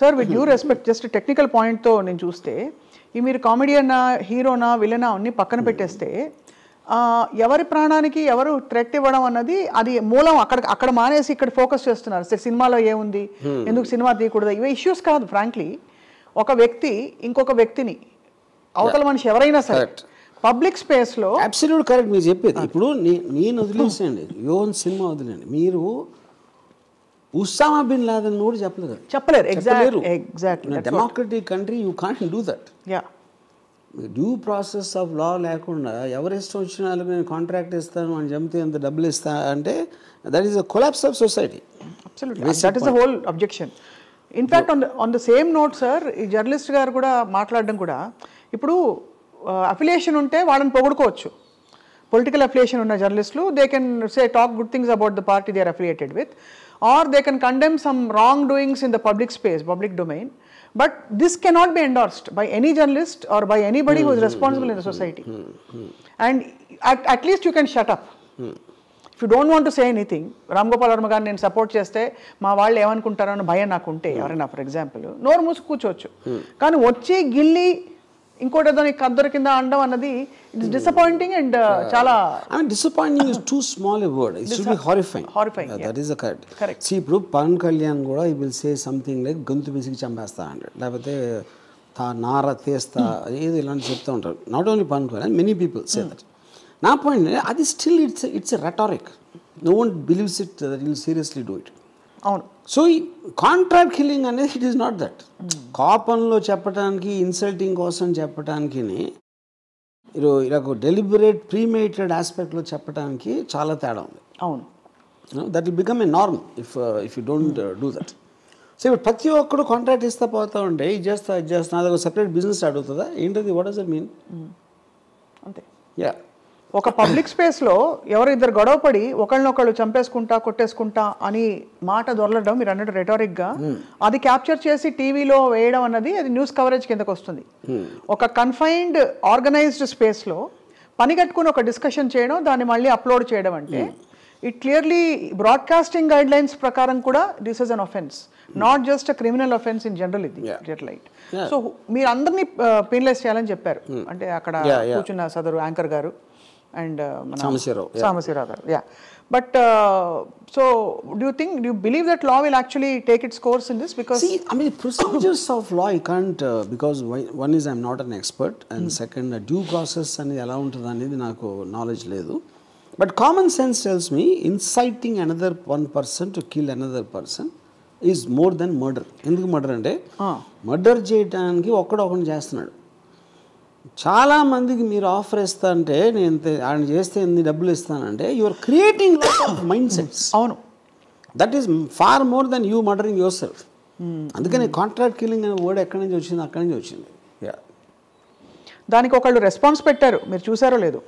Sir with due respect just technical పాయింట్తో నేను చూస్తే ఈ మీరు కామెడియన్నా హీరోనా విలనా అన్ని పక్కన పెట్టేస్తే ఎవరి ప్రాణానికి ఎవరు థ్రెట్ ఇవ్వడం అన్నది అది మూలం అక్కడ మానేసి ఇక్కడ ఫోకస్ చేస్తున్నారు. సినిమాలో ఏముంది, ఎందుకు సినిమా తీయకూడదు, ఇవే ఇష్యూస్ కాదు. ఫ్రాంక్లీ ఒక వ్యక్తి ఇంకొక వ్యక్తిని అవతల మనిషి ఎవరైనా సరే పబ్లిక్ స్పేస్లో అబ్సల్యూట్ కరెక్ట్ మీరు చెప్పేది. ఇప్పుడు నేను వదిలేసేయండి, యోన్ సినిమా వదిలేండి, మీరు ఉసామా బిన్ లాదెన్ కూడా చెప్పలేరు. Exactly democratic country you can't do that. Due process of law లేకుండా ఎవరి ఇష్టం వచ్చిన వాళ్ళకి నేను కాంట్రాక్ట్ ఇస్తాను అని చెప్తే ఎంత డబ్బులు ఇస్తా అంటే that is a collapse of society. That is the whole objection. In fact on the same note sir, ఈ జర్నలిస్ట్ గారు కూడా మాట్లాడడం కూడా, ఇప్పుడు అఫిలియేషన్ ఉంటే వాళ్ళని పొగుడుకోవచ్చు. పొలిటికల్ అఫిలియేషన్ ఉన్న జర్నలిస్టులు they can say talk good things about the party they are affiliated with, or they can condemn some wrongdoings in the public space, public domain, but this cannot be endorsed by any journalist or by anybody who is responsible in the society. And at least you can shut up. If you don't want to say anything, Ram Gopal Varma గారిని నేను support చేస్తే మా వాళ్ళు ఏమనుకుంటారో అని భయం నాకు ఉంటే ఎవరైనా ఫర్ ఎగ్జాంపుల్ నోరు మూసి కూర్చోవచ్చు. కానీ వచ్చి గిల్లి ఇంకోటి ఏదో కద్దరు కింద అనడం అన్నది ఇట్ ఇస్ డిసప్పాయింటింగ్ అండ్ చాలా disappointing is too small a word, it should be horrifying. That is correct. See ఇప్పుడు పవన్ కళ్యాణ్ కూడా ఈ విల్ సే సంథింగ్ లైక్ గొంతు పిసికి చంపేస్తా అంటాడు, లేకపోతే నార తీస్తా ఏదో ఇలాంటి చెప్తూ ఉంటారు. Not only Pawan Kalyan, many people say that. నా పాయింట్ అది still it's a rhetoric. No one believes it that will seriously do it. అవును. సో ఈ కాంట్రాక్ట్ కిల్లింగ్ అనేది ఇట్ ఈస్ నాట్ దట్. కోపంలో చెప్పడానికి, ఇన్సల్టింగ్ కోసం చెప్పడానికి, ఇలా డెలిబరేట్ ప్రీమేటెడ్ ఆస్పెక్ట్లో చెప్పడానికి చాలా తేడా ఉంది. అవును. That will become a norm if you don't do that. So ఇప్పుడు ప్రతి ఒక్కడు కాంట్రాక్ట్ ఇస్తా పోతా ఉంటే ఇది చేస్తా నాది ఒక సెపరేట్ బిజినెస్ అడుగుతుందా ఏంటది? What does it mean? అంతే. యా, ఒక పబ్లిక్ స్పేస్లో ఎవరు ఇద్దరు గొడవపడి ఒకళ్ళనొకళ్ళు చంపేసుకుంటా కొట్టేసుకుంటా అని మాట దొరలడం మీరు అన్నట్టు రెటారిక్గా అది క్యాప్చర్ చేసి టీవీలో వేయడం అన్నది అది న్యూస్ కవరేజ్ కిందకు వస్తుంది. ఒక కన్ఫైన్డ్ ఆర్గనైజ్డ్ స్పేస్లో పని కట్టుకుని ఒక డిస్కషన్ చేయడం, దాన్ని మళ్ళీ అప్లోడ్ చేయడం అంటే it clearly broadcasting guide lines ప్రకారం కూడా this is an offence, not just a criminal offence in general. ఇది రైట్. సో మీరు అందరినీ పెనలైజ్ చేయాలని చెప్పారు. అంటే అక్కడ కూర్చున్న సదరు యాంకర్ గారు and Samasiraw garu. Yeah, but so do you believe that law will actually take its course in this? Because see, I mean, procedures of law I can't because one is I'm not an expert, and second due process ani ela untadu anedi naaku knowledge ledu. But common sense tells me inciting another one person to kill another person is more than murder. Enduku murder ante murder cheyadaniki okkadu chestunnadu. చాలా మందికి మీరు offer ఇస్తా అంటే నేను ఆయన చేస్తే ఎన్ని డబ్బులు ఇస్తానంటే you are creating lot of mindsets. అవును. That is far more than you murdering yourself. అందుకని కాంట్రాక్ట్ కిల్లింగ్ అనే వర్డ్ ఎక్కడి నుంచి వచ్చింది? అక్కడి నుంచి వచ్చింది. యా, దానికి ఒకళ్ళు రెస్పాన్స్ పెట్టారు, మీరు చూసారో లేదు?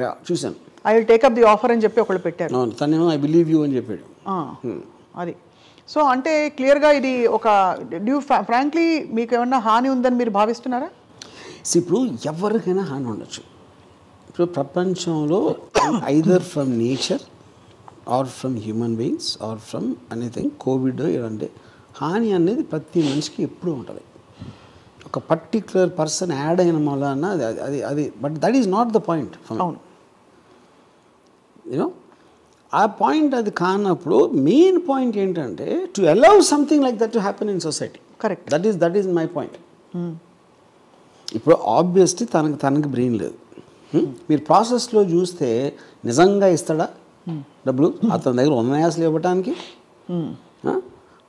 యా, చూసాను. I will take up the offer అని చెప్పి ఒకళ్ళు పెట్టారు. తనేమో ఐ బిలీవ్ యూ అని చెప్పాడు. అది సో అంటే క్లియర్గా ఇది ఒక ఫ్రాంక్లీ మీకు ఏమన్నా హాని ఉందని మీరు భావిస్తున్నారా? ఇప్పుడు ఎవరికైనా హాని ఉండొచ్చు. ఇప్పుడు ప్రపంచంలో either from nature or from human beings or from anything, Covid ఇలాంటి హాని అనేది ప్రతి మనిషికి ఎప్పుడూ ఉంటుంది. ఒక పర్టిక్యులర్ పర్సన్ యాడ్ అయిన వలన అది but that is not the point. అవును. యూనో ఆ పాయింట్ అది కానప్పుడు మెయిన్ పాయింట్ ఏంటంటే to allow something like that to happen in society. Correct. That is my point. ఇప్పుడు ఆబ్వియస్లీ తనకి బ్రెయిన్ లేదు. మీరు ప్రాసెస్లో చూస్తే నిజంగా ఇస్తాడా డబ్బులు అతని దగ్గర ఉన్నాయాసలు ఇవ్వటానికి?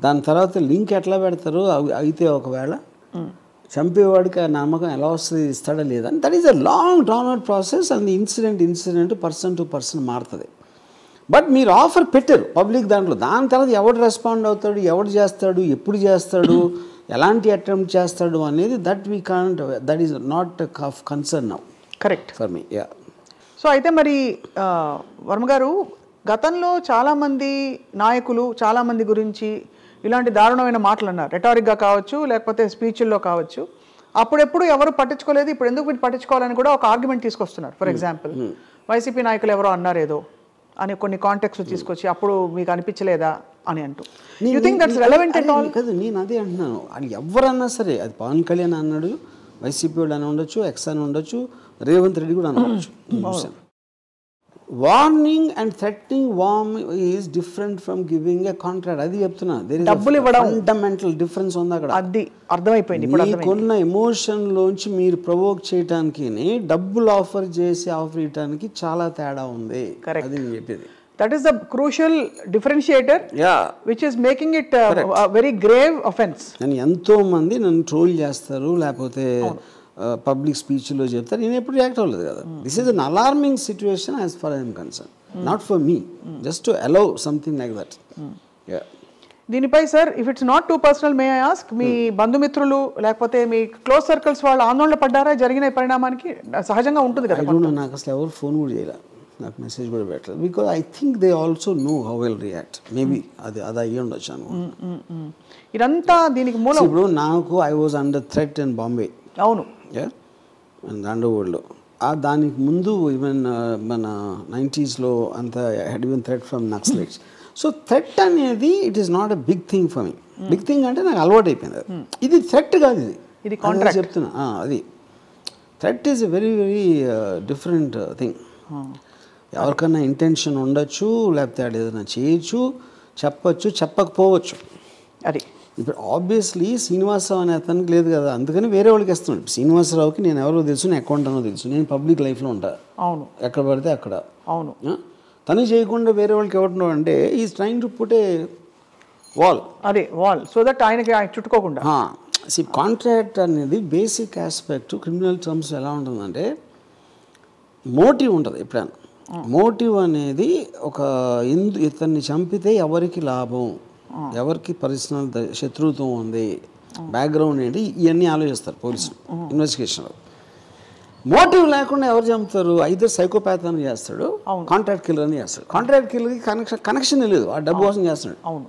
దాని తర్వాత లింక్ ఎట్లా పెడతారు? అయితే ఒకవేళ చంపేవాడికి ఆ నమ్మకం ఎలా వస్తుంది, ఇస్తాడా లేదా? That is a long drawn out process. And incident person to person మారుతుంది. బట్ మీరు ఆఫర్ పెట్టారు పబ్లిక్ దాంట్లో, దాని తర్వాత ఎవడు రెస్పాండ్ అవుతాడు, ఎవడు చేస్తాడు, ఎప్పుడు చేస్తాడు, ఎలాంటి అటెంప్ట్ చేస్తాడు అనేది that is not of concern now. Correct for me. Yeah. So అయితే మరి వర్మ గారు, గతంలో చాలామంది నాయకులు చాలామంది గురించి ఇలాంటి దారుణమైన మాటలు అన్నారు, రెటారిక్గా కావచ్చు లేకపోతే స్పీచ్ల్లో కావచ్చు. అప్పుడెప్పుడు ఎవరు పట్టించుకోలేదు, ఇప్పుడు ఎందుకు వీటి పట్టించుకోవాలని కూడా ఒక ఆర్గ్యుమెంట్ తీసుకొస్తున్నారు. ఫర్ ఎగ్జాంపుల్ వైసీపీ నాయకులు ఎవరో అన్నారేదో అని కొన్ని కాంటెక్స్ట్ తీసుకొచ్చి అప్పుడు మీకు అనిపించలేదా అని అంటూ you think that's relevant and all? కాదు, నేను అదే అంటున్నాను. అది ఎవరన్నా సరే, అది పవన్ కళ్యాణ్ అన్నాడు, వైసీపీ వాళ్ళు అని ఉండొచ్చు, ఎక్స్ అని ఉండొచ్చు, రేవంత్ రెడ్డి కూడా అనవచ్చు. Warning and threatening warm is different from giving a contract. అది చెప్తున్నా, డబ్బులు ఇవ్వడం ఫండమెంటల్ డిఫరెన్స్ ఉంది అక్కడ. అది అర్థమైపోయింది. మీకున్న ఎమోషన్లోంచి మీరు ప్రొవోక్ చేయడానికి, డబ్బులు ఆఫర్ చేసి ఆఫర్ చేయడానికి చాలా తేడా ఉంది. అది నేను చెప్పేది. That is the crucial differentiator, which is making it a very grave offense. నేను ఎంతో మంది నన్ను ట్రోల్ చేస్తారు, లేకపోతే పబ్లిక్ స్పీచ్లో చెప్తారు, నేను ఎప్పుడు రియాక్ట్ అవ్వలేదు కదా. This is an alarming situation as far I'm concern, not for me, just to allow something like that. దీనిపై sir, if it's not too personal, may I ask, మీ బంధుమిత్రులు లేకపోతే మీ క్లోజ్ సర్కిల్స్ వాళ్ళు ఆందోళన పడ్డారా జరిగిన పరిణామానికి? సహజంగా ఉంటుంది కదా. నాకు అసలు ఎవరు ఫోన్ కూడా చేయలేదు, నాకు మెసేజ్ కూడా పెట్టలేదు. Because I think they also know how will react. Maybe అది అయ్యి ఉండొచ్చు అనుకో. ఇదంతా దీనికి మూలం. ఇప్పుడు నాకు I was under threat in Bombay. అవును, అండర్ వరల్డ్లో. దానికి ముందు ఈవెన్ మన 90s అంత had even threat from naxalites. So threat అనేది it is not a big thing for me. Big thing అంటే నాకు అలవాటు అయిపోయింది. ఇది థ్రెట్ కాదు, ఇది కాంట్రాక్ట్ చెప్తున్నా. అది threat is a very very different thing. ఎవరికన్నా ఇంటెన్షన్ ఉండొచ్చు, లేకపోతే అది ఏదైనా చేయొచ్చు, చెప్పచ్చు, చెప్పకపోవచ్చు. అది ఇప్పుడు ఆబ్వియస్లీ శ్రీనివాసరావు అనే అతనికి లేదు కదా, అందుకని వేరే వాళ్ళకి ఇస్తున్నాడు. శ్రీనివాసరావుకి నేను ఎవరో తెలుసు, నేను అకౌంట్ అనో తెలుసు, నేను పబ్లిక్ లైఫ్లో ఉంటా. అవును, ఎక్కడ పడితే అక్కడ. అవును, తను చేయకుండా వేరే వాళ్ళకి ఎవరున్నావు అంటే is trying to put a wall. అదే వాల్, సో దట్ ఆయనకి చుట్టుకోకుండా. కాంట్రాక్ట్ అనేది బేసిక్ ఆస్పెక్ట్ క్రిమినల్ టర్మ్స్ ఎలా ఉంటుందంటే మోటివ్ ఉంటుంది. ఎప్పుడైనా మోటివ్ అనేది ఒక ఇతన్ని చంపితే ఎవరికి లాభం, ఎవరికి పర్సనల్ శత్రుత్వం ఉంది, బ్యాక్గ్రౌండ్ ఏంటి, ఇవన్నీ ఆలోచిస్తారు పోలీసులు ఇన్వెస్టిగేషన్లో. మోటివ్ లేకుండా ఎవరు చంపుతారు? అయితే సైకోపాత్ అని చేస్తాడు, కాంట్రాక్ట్ కిల్లర్ అని చేస్తాడు. కాంట్రాక్ట్ కిల్లర్కి కనెక్షన్ లేదు, ఆ డబ్బు కోసం చేస్తాడు. అవును,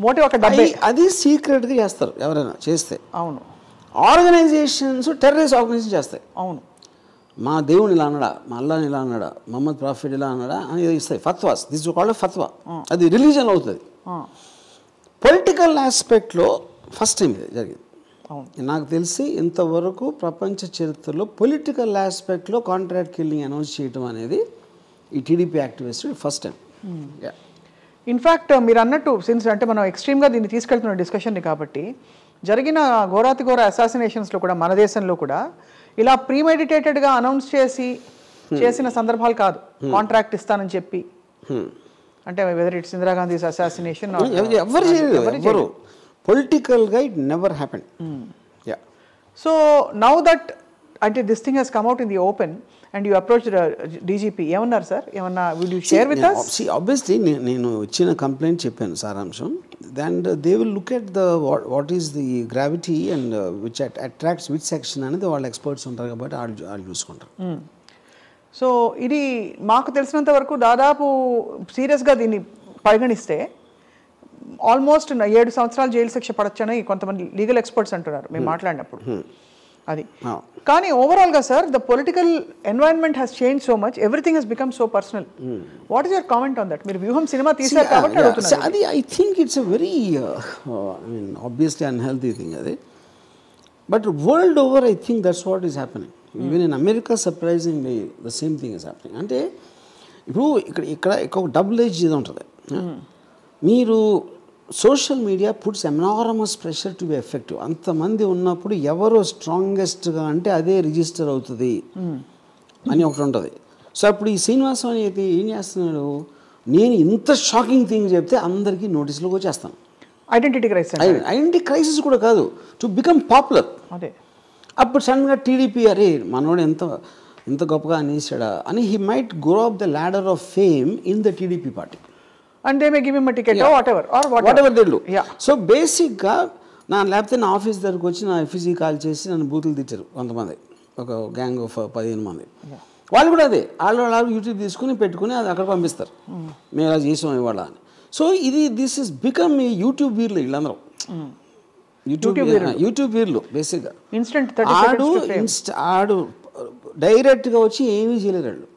మోటివ్ ఒక డబ్బు. అది సీక్రెట్గా చేస్తారు ఎవరైనా చేస్తే. అవును, ఆర్గనైజేషన్స్ టెర్రరిస్ట్ ఆర్గనైజేషన్ చేస్తాయి. అవును, మా దేవుని ఇలా అన్నాడా, మా అల్లాని ఇలా అన్నాడా, మహమ్మద్ ప్రాఫిట్ ఇలా అన్నాడా అని ఇస్తాయి. ఫత్వాస్, దిస్ కాల్డ్ ఫత్వా. అది రిలీజన్ అవుతుంది. పొలిటికల్ ఆస్పెక్ట్లో ఫస్ట్ టైం ఇది జరిగింది నాకు తెలిసి. ఇంతవరకు ప్రపంచ చరిత్రలో పొలిటికల్ ఆస్పెక్ట్లో కాంట్రాక్ట్ కిల్లింగ్ అనౌన్స్ చేయడం అనేది ఈ TDP activist first time. In fact మీరు అన్నట్టు సిన్స్ అంటే మనం ఎక్స్ట్రీమ్గా దీన్ని తీసుకెళ్తున్న డిస్కషన్ని కాబట్టి జరిగిన ఘోరాతి ఘోర అసాసినేషన్స్లో కూడా మన దేశంలో కూడా ఇలా ప్రీమెడిటేటెడ్గా అనౌన్స్ చేసిన సందర్భాలు కాదు. కాంట్రాక్ట్ ఇస్తానని చెప్పి, అంటే వెదర్ ఇట్స్ ఇందిరాగాంధీ అసాసినేషన్, ఎవరు పొలిటికల్గా it never happen. So now that అంటే this thing he's come out in the open and you approach DGP, ఏమన్నారు సార్? ఏమన్నా will you share with us? Obviously నేను ఇచ్చిన కంప్లైంట్ చెప్పాను సారాంశం. And they will look at the what is the gravity and which attracts which section అనేది వాళ్ళ experts ఉంటారు కాబట్టి వాళ్ళు చూసుకుంటారు. సో ఇది మాకు తెలిసినంత వరకు దాదాపు సీరియస్గా దీన్ని పరిగణిస్తే ఆల్మోస్ట్ 7 సంవత్సరాలు జైలు శిక్ష పడొచ్చని కొంతమంది లీగల్ ఎక్స్పర్ట్స్ అంటున్నారు మేము మాట్లాడినప్పుడు. అది కానీ ఓవరాల్గా sir the political environment has change so much, everything has become so personal. What is your comment on that? మీరు వ్యూహం సినిమా తీశారు కాబట్టి అడుగుతున్నారు. అది I think it's a very obviously unhealthy thing అది. But world over I think that's what is happening. Even in America surprisingly the same thing is happening. అంటే ఇప్పుడు ఇక్కడ ఒక డబుల్ ఏజ్ ఇది ఉంటుంది. మీరు social media puts ఎనారమస్ pressure to be effective. అంతమంది ఉన్నప్పుడు ఎవరో స్ట్రాంగెస్ట్గా అంటే అదే రిజిస్టర్ అవుతుంది అని ఒకటి ఉంటుంది. సో అప్పుడు ఈ శ్రీనివాసం అయితే ఏం చేస్తున్నాడు, నేను ఇంత షాకింగ్ థింగ్ చెప్తే అందరికీ నోటీసులోకి వచ్చేస్తాను. ఐడెంటిటీ క్రైసిస్ కూడా కాదు, టు బికమ్ పాపులర్. అదే అప్పుడు సడన్గా టీడీపీ అరే మనోడు ఎంత గొప్పగా అనేసాడా అని he might grow up the ladder of fame in the TDP party. And they may give him a ticket or whatever they do. So బేసిక్గా లేకపోతే నా ఆఫీస్ దగ్గరకు వచ్చి నా ఎఫ్ఈసీ కాల్ చేసి నన్ను బూతులు తెచ్చారు కొంతమంది, ఒక గ్యాంగ్ ఆఫ్ 15 మంది. వాళ్ళు కూడా అదే వాళ్ళు యూట్యూబ్ తీసుకుని పెట్టుకుని అది అక్కడ పంపిస్తారు, మేము ఇలా చేసాం ఇవాళ అని. సో దిస్ ఇస్ బికమ్ ఈ యూట్యూబ్ వీర్లు వీళ్ళందరూ. యూట్యూబ్ వీర్లు బేసిక్గా ఆడు డైరెక్ట్గా వచ్చి ఏమీ చేయలేరు వాళ్ళు.